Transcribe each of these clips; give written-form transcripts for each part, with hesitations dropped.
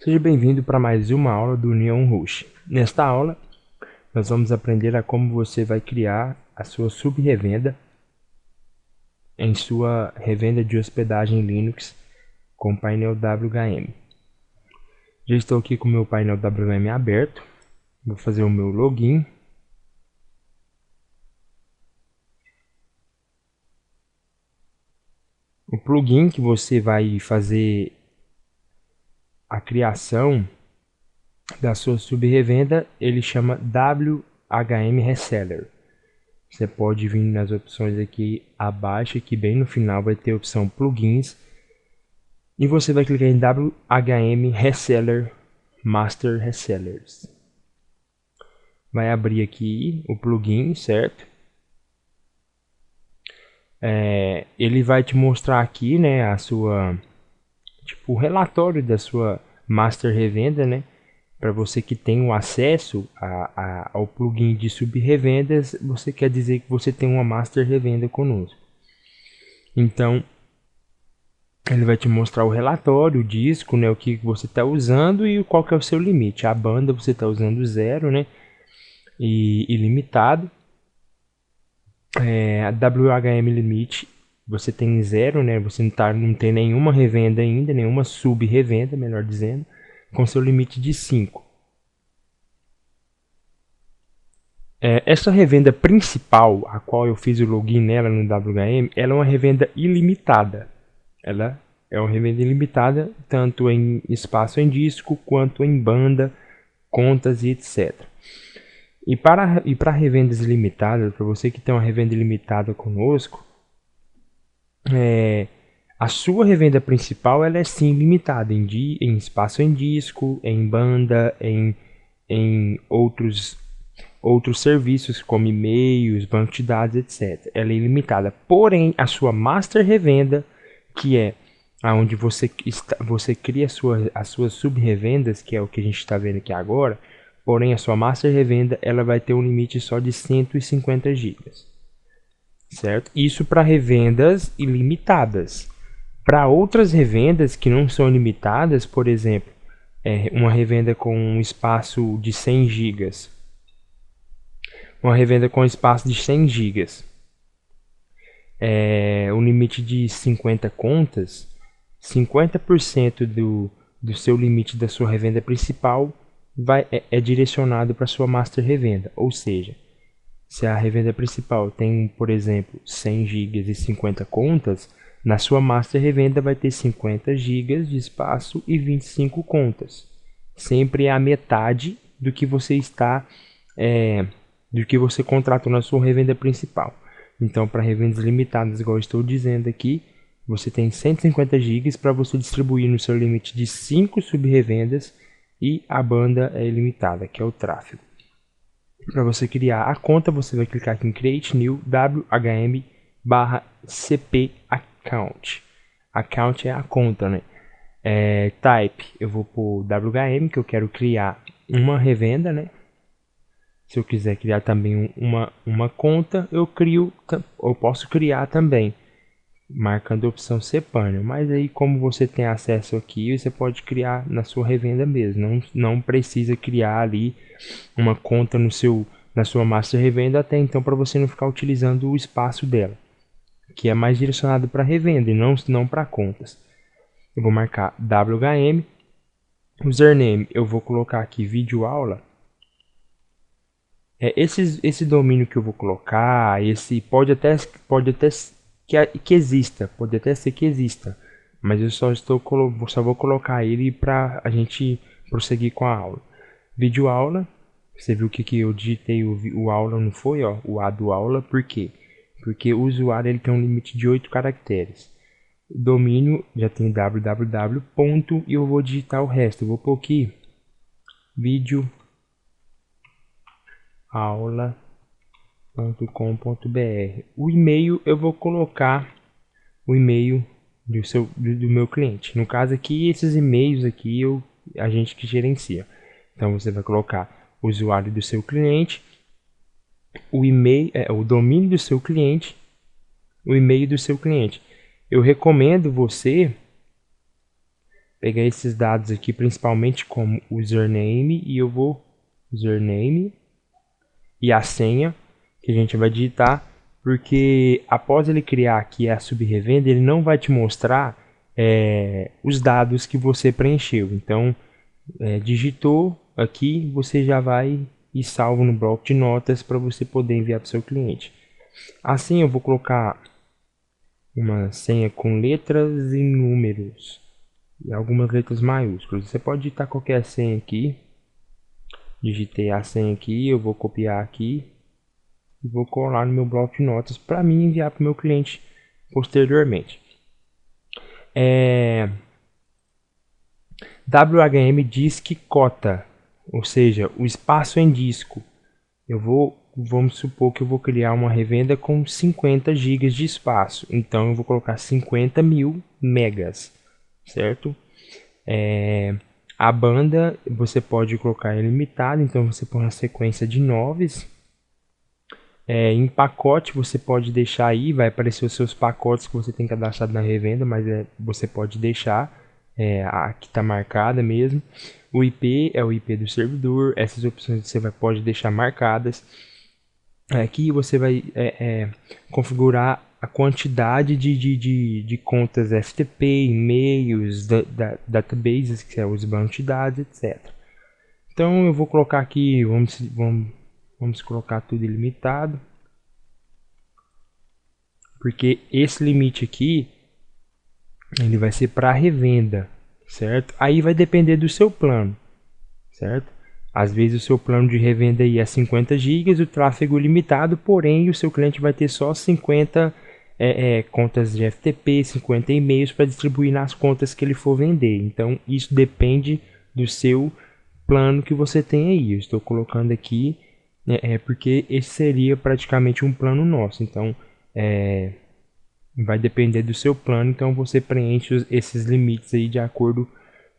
Seja bem-vindo para mais uma aula do NeonRush. Nesta aula, nós vamos aprender a como você vai criar a sua subrevenda em sua revenda de hospedagem Linux com painel WHM. Já estou aqui com o meu painel WHM aberto. Vou fazer o meu login. O plugin que você vai fazer a criação da sua subrevenda, ele chama WHM Reseller. Você pode vir nas opções aqui abaixo, que bem no final vai ter a opção plugins. E você vai clicar em WHM Reseller Master Resellers. Vai abrir aqui o plugin, certo? Ele vai te mostrar aqui, né, a sua, tipo, o relatório da sua master revenda, né? Para você que tem o acesso ao plugin de subrevendas, você quer dizer que você tem uma master revenda conosco. Então, ele vai te mostrar o relatório, o disco, né, o que você está usando e qual que é o seu limite. A banda você está usando 0, né, e ilimitado. A WHM limite você tem 0, né, você não tem nenhuma revenda ainda, nenhuma sub-revenda, melhor dizendo, com seu limite de 5. Essa revenda principal, a qual eu fiz o login nela no WHM, ela é uma revenda ilimitada. Ela é uma revenda ilimitada, tanto em espaço em disco, quanto em banda, contas e etc. E para revendas ilimitadas, para você que tem uma revenda ilimitada conosco, a sua revenda principal ela é sim limitada em espaço em disco, em banda, em outros serviços como e-mails, banco de dados, etc. Ela é ilimitada. Porém, a sua master revenda, que é onde você cria as suas sub-revendas, que é o que a gente está vendo aqui agora, porém a sua master revenda ela vai ter um limite só de 150 GB. Certo? Isso para revendas ilimitadas. Para outras revendas que não são limitadas, por exemplo, uma revenda com um espaço de 100 GB, uma revenda com espaço de 100 GB, o limite de 50 contas, 50% do seu limite da sua revenda principal é direcionado para a sua master revenda. Ou seja, se a revenda principal tem, por exemplo, 100 GB e 50 contas, na sua master revenda vai ter 50 GB de espaço e 25 contas. Sempre é a metade do que você do que você contratou na sua revenda principal. Então, para revendas limitadas, igual eu estou dizendo aqui, você tem 150 GB para você distribuir no seu limite de 5 sub-revendas e a banda é ilimitada, que é o tráfego. Para você criar a conta, você vai clicar aqui em Create New WHM/CP Account. Account é a conta, né? Type, eu vou por WHM, que eu quero criar uma revenda, né? Se eu quiser criar também uma conta, eu posso criar também, marcando a opção cPanel. Mas aí, como você tem acesso aqui, você pode criar na sua revenda mesmo. Não precisa criar ali uma conta na sua master revenda até então, para você não ficar utilizando o espaço dela, que é mais direcionado para revenda e não para contas. Eu vou marcar WHM, username, eu vou colocar aqui vídeo aula. Esse domínio que eu vou colocar, pode até que exista, pode até ser que exista, mas eu só vou colocar ele para a gente prosseguir com a aula. Vídeo aula, você viu que eu digitei o aula, não foi, ó, o A do aula, por quê? Porque o usuário ele tem um limite de 8 caracteres. O domínio já tem www. E eu vou digitar o resto, eu vou pôr aqui vídeo aula.com.br. O e-mail eu vou colocar o e-mail do meu cliente. No caso aqui, esses e-mails aqui a gente que gerencia. Então você vai colocar o usuário do seu cliente, o e-mail, o domínio do seu cliente, o e-mail do seu cliente. Eu recomendo você pegar esses dados aqui, principalmente como username, e eu vou username e a senha que a gente vai digitar, porque após ele criar aqui a subrevenda, ele não vai te mostrar os dados que você preencheu. Então, digitou aqui, você já vai e salvo no bloco de notas para você poder enviar para o seu cliente. Assim, eu vou colocar uma senha com letras e números e algumas letras maiúsculas. Você pode digitar qualquer senha aqui. Digitei a senha aqui, eu vou copiar aqui e vou colar no meu bloco de notas para mim enviar para o meu cliente posteriormente. WHM disk cota, ou seja, o espaço em disco. Vamos supor que eu vou criar uma revenda com 50 GB de espaço, então eu vou colocar 50.000 megas, certo? A banda você pode colocar ilimitada, então você põe uma sequência de 9. Em pacote você pode deixar aí, vai aparecer os seus pacotes que você tem cadastrado na revenda, mas você pode deixar, aqui está marcada mesmo. O IP é o IP do servidor, essas opções você pode deixar marcadas. Aqui você vai configurar a quantidade de contas FTP, e-mails, databases, que são os bancos de dados, etc. Então eu vou colocar aqui, vamos colocar tudo ilimitado, porque esse limite aqui ele vai ser para revenda, certo? Aí vai depender do seu plano, certo? Às vezes o seu plano de revenda aí é 50 GB, o tráfego limitado, porém o seu cliente vai ter só 50 contas de FTP, 50 e-mails para distribuir nas contas que ele for vender. Então isso depende do seu plano que você tem aí. Eu estou colocando aqui porque esse seria praticamente um plano nosso. Então vai depender do seu plano. Então você preenche esses limites aí de acordo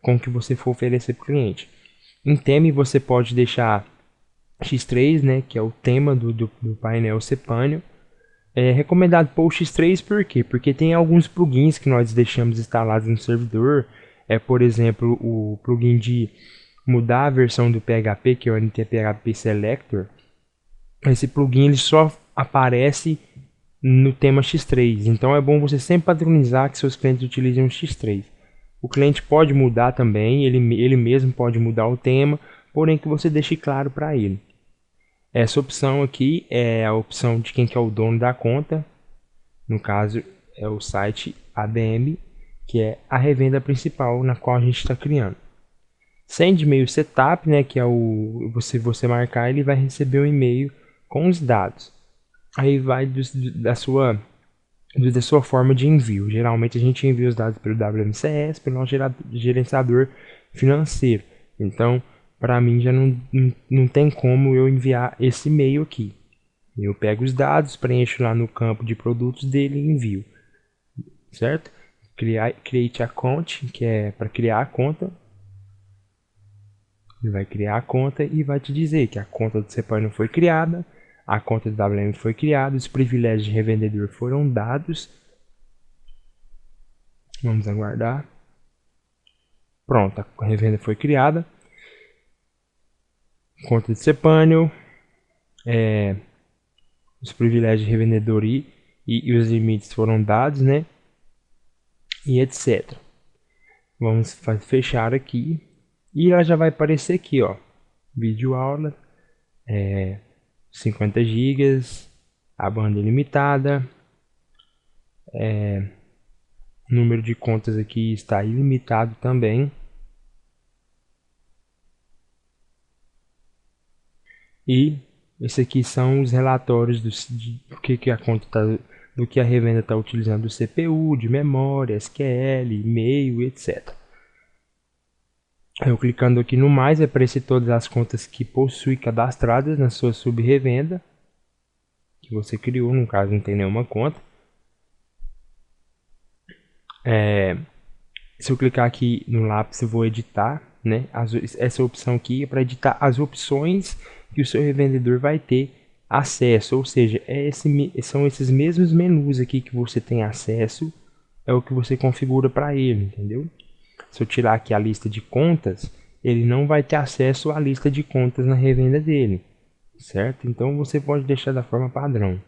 com o que você for oferecer para o cliente. Em tema você pode deixar X3, né, que é o tema do painel cPanel. É recomendado pôr o X3 por quê? Porque tem alguns plugins que nós deixamos instalados no servidor. Por exemplo, o plugin de mudar a versão do PHP, que é o NTPHP Selector. Esse plugin ele só aparece no tema X3. Então é bom você sempre padronizar que seus clientes utilizem o X3. O cliente pode mudar também, ele mesmo pode mudar o tema, porém que você deixe claro para ele. Essa opção aqui é a opção de quem que é o dono da conta. No caso é o site ADM, que é a revenda principal na qual a gente está criando. Send e-mail setup, né, que é o você marcar, ele vai receber um e-mail com os dados. Aí vai da sua forma de envio. Geralmente a gente envia os dados pelo WMCS, pelo nosso gerenciador financeiro. Então, para mim já não tem como eu enviar esse e-mail aqui. Eu pego os dados, preencho lá no campo de produtos dele e envio. Certo? Create account, que é para criar a conta. Ele vai criar a conta e vai te dizer que a conta do cPanel foi criada, a conta do WM foi criada, os privilégios de revendedor foram dados. Vamos aguardar. Pronto, a revenda foi criada. Conta de cPanel, os privilégios de revendedor e os limites foram dados, né? E etc. Vamos fechar aqui. E ela já vai aparecer aqui, ó. Vídeo aula. 50 GB, a banda ilimitada, número de contas aqui está ilimitado também, e esse aqui são os relatórios do que a conta do que a revenda está utilizando, do CPU, de memória, SQL, e-mail, etc. Eu clicando aqui no mais, vai aparecer todas as contas que possui cadastradas na sua sub-revenda, que você criou, no caso não tem nenhuma conta. Se eu clicar aqui no lápis, eu vou editar, né? Essa opção aqui é para editar as opções que o seu revendedor vai ter acesso, ou seja, são esses mesmos menus aqui que você tem acesso, é o que você configura para ele, entendeu? Se eu tirar aqui a lista de contas, ele não vai ter acesso à lista de contas na revenda dele, certo? Então você pode deixar da forma padrão.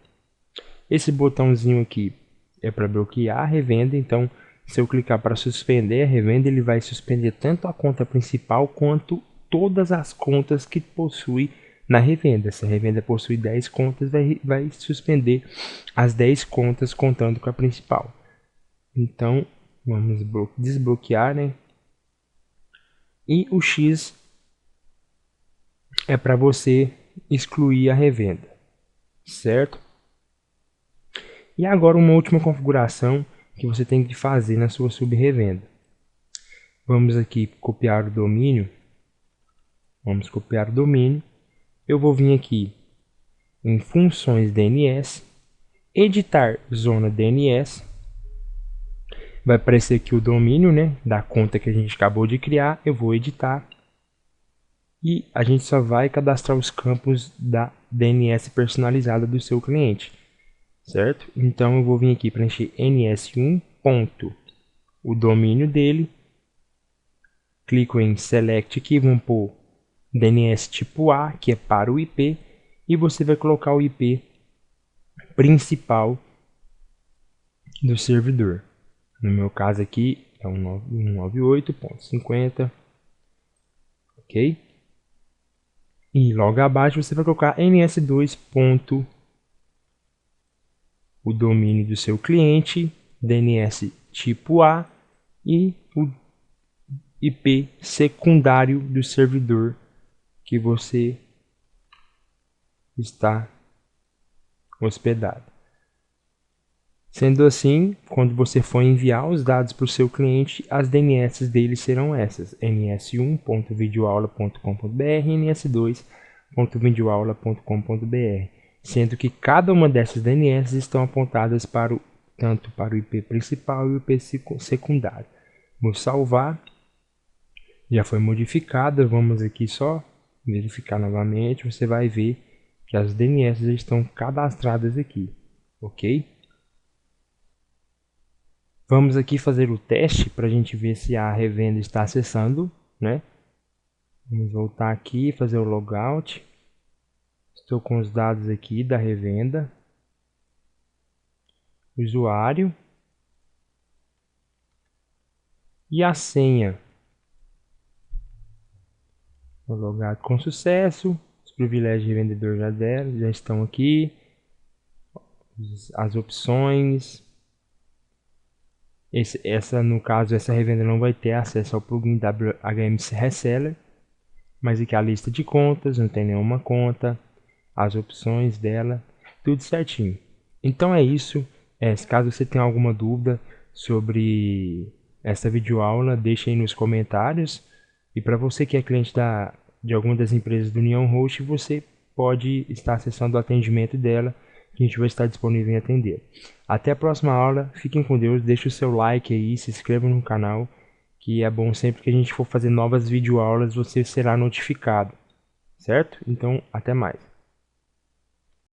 Esse botãozinho aqui é para bloquear a revenda, então se eu clicar para suspender a revenda, ele vai suspender tanto a conta principal quanto todas as contas que possui na revenda. Se a revenda possui 10 contas, vai suspender as 10 contas contando com a principal. Então, vamos desbloquear, né? E o X é para você excluir a revenda, certo? E agora uma última configuração que você tem que fazer na sua sub-revenda. Vamos aqui copiar o domínio. Vamos copiar o domínio. Eu vou vir aqui em funções DNS, editar zona DNS. Vai aparecer aqui o domínio, né, da conta que a gente acabou de criar. Eu vou editar. E a gente só vai cadastrar os campos da DNS personalizada do seu cliente, certo? Então eu vou vir aqui preencher ns1. O domínio dele. Clico em Select aqui, vamos pôr DNS tipo A, que é para o IP, e você vai colocar o IP principal do servidor. No meu caso aqui é 198.50, ok? E logo abaixo você vai colocar ns2. O domínio do seu cliente, DNS tipo A e o IP secundário do servidor que você está hospedado. Sendo assim, quando você for enviar os dados para o seu cliente, as DNS dele serão essas: ns1.videoaula.com.br e ns2.videoaula.com.br, sendo que cada uma dessas DNS estão apontadas tanto para o IP principal e o IP secundário. Vou salvar. Já foi modificada. Vamos aqui só verificar novamente. Você vai ver que as DNS estão cadastradas aqui, ok? Vamos aqui fazer o teste para a gente ver se a revenda está acessando, né? Vamos voltar aqui, fazer o logout. Estou com os dados aqui da revenda. Usuário. E a senha. Vou logar com sucesso. Os privilégios de vendedor já estão aqui. As opções. No caso, essa revenda não vai ter acesso ao plugin WHM Reseller. Mas aqui a lista de contas, não tem nenhuma conta. As opções dela, tudo certinho. Então é isso. Caso você tenha alguma dúvida sobre essa videoaula, deixe aí nos comentários. E para você que é cliente de alguma das empresas do União Host, você pode estar acessando o atendimento dela, que a gente vai estar disponível em atender. Até a próxima aula, fiquem com Deus, deixe o seu like aí, se inscreva no canal, que é bom sempre que a gente for fazer novas videoaulas, você será notificado, certo? Então, até mais.